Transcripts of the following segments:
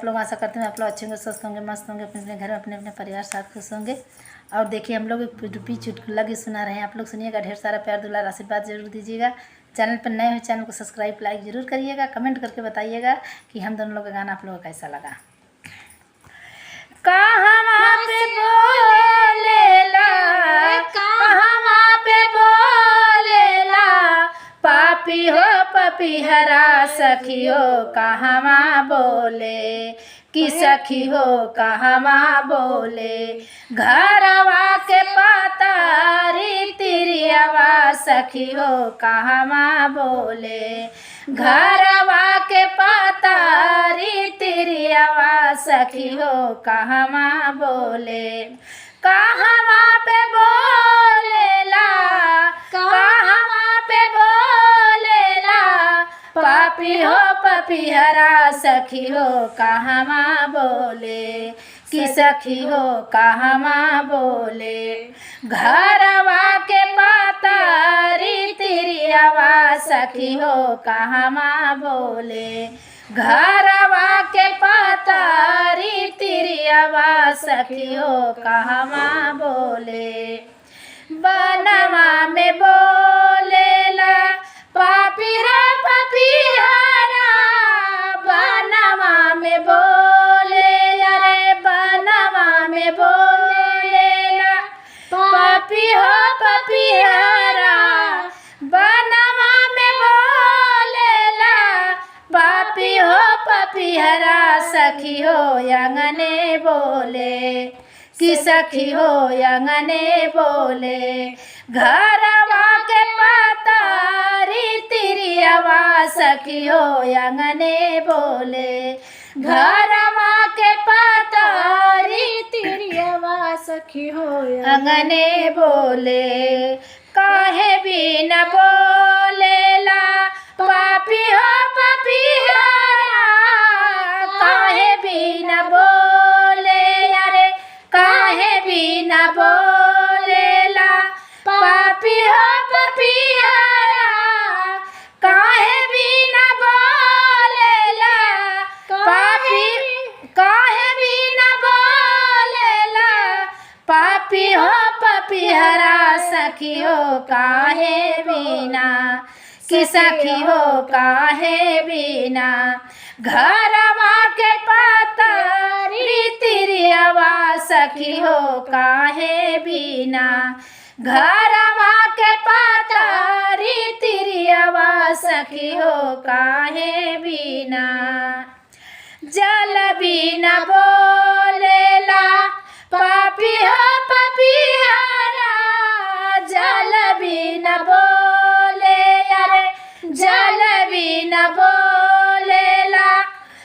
आप लोग आशा करते हैं आप लोग अच्छे होंगे, स्वस्थ होंगे, मस्त होंगे, अपने अपने घर में अपने अपने परिवार साथ खुश होंगे। और देखिए हम लोग एक चुटकुला भी सुना रहे हैं, आप लोग सुनिएगा। ढेर सारा प्यार दुलार आशीर्वाद जरूर दीजिएगा। चैनल पर नए हो चैनल को सब्सक्राइब लाइक जरूर करिएगा। कमेंट करके बताइएगा कि हम दोनों लोग का गाना आप लोगों को कैसा लगा। कहवा पे बोलेला, कहवा पे बोलेला, पापी हो पपीहरा सखी हो कहवा बोले, कि सखी हो कहवा बोले। घरवा के पातारी तिरियावा सखी हो कहवा बोले, घरवा के पातारी तिरियावा सखी हो कहवा बोले। कहवा पे बोलेला, कहवा पे बोलेला, पापी हो पपीहरा सखी हो कहवा बोले, कि सखी हो कहवा बोले। घरवा के पातारी तिरियावा सखी हो कहवा बोले, घरवा के पातारी तिरियावा सखी हो कहवा बोले। बनवा में बोलेला पापीरा पपीहरा, बनवा में बोलेला रे, बनवा में बोलेला पापी हो पपीहरा, बनवा में बोलेला पापी हो पपीहरा सखी हो अंगने बोले, कि सखी हो अंगने बोले। घरवा के पातारी तिरियावा सखी हो अंगने बोले, घरवा के पातारी तिरियावा सखी हो अंगने बोले। काहे भी न बोलेला पापी हो पपीहरा, काहे भी न बोलेला रे, काहे भी न बोलेला पापी हो पपीहरा, काहे भी न बोलेला पापी, काहे भी न बोलेला पापी हो पपीहरा सखी हो काहे बिना, कि सखी हो काहे बिना। घरवा के पातारी तिरियावा सखी हो काहे बिना, घरवा के पातारी तिरियावा सखी हो काहे बिना। जल बिना बोलेला पापी हो पपीहरा, जल बिना बोले अरे, जल बिना बोलेला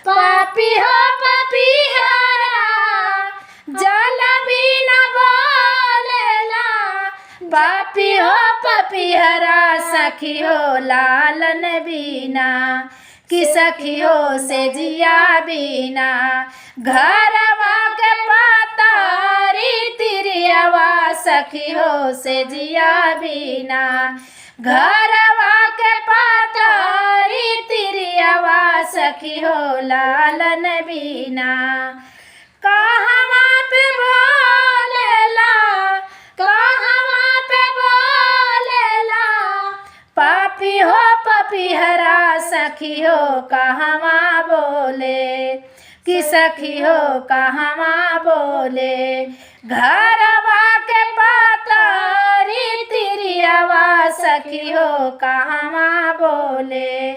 पापी हो पपीहरा, जल बिना बोलेला पापी हो पपीहरा सखी हो लालन बिना, कि सखी हो से जिया बिना। घरवा के पातारी तिरियावा सखी हो से जिया बिना, घरवा के पातारी तिरियावा सखी हो लालन बिना। कहवा पे बोलेला, कहवा पे बोलेला पापी हो पपीहरा सखी हो कहवा बोले, कि सखी हो कहवा बोले। घरवा के पातारी तिरियावा सखी हो कहवा बोले,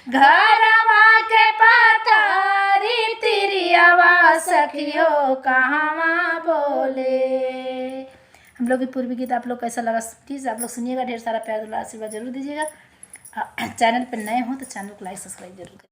घरवा के पातारी तिरियावा सखी हो कहवा बोले। हम लोग की पूर्वी गीत आप लोग कैसा लगा प्लीज़ आप लोग सुनिएगा। ढेर सारा प्यार दुलार आशीर्वाद जरूर दीजिएगा। चैनल पर नए हो तो चैनल को लाइक सब्सक्राइब जरूर करिए।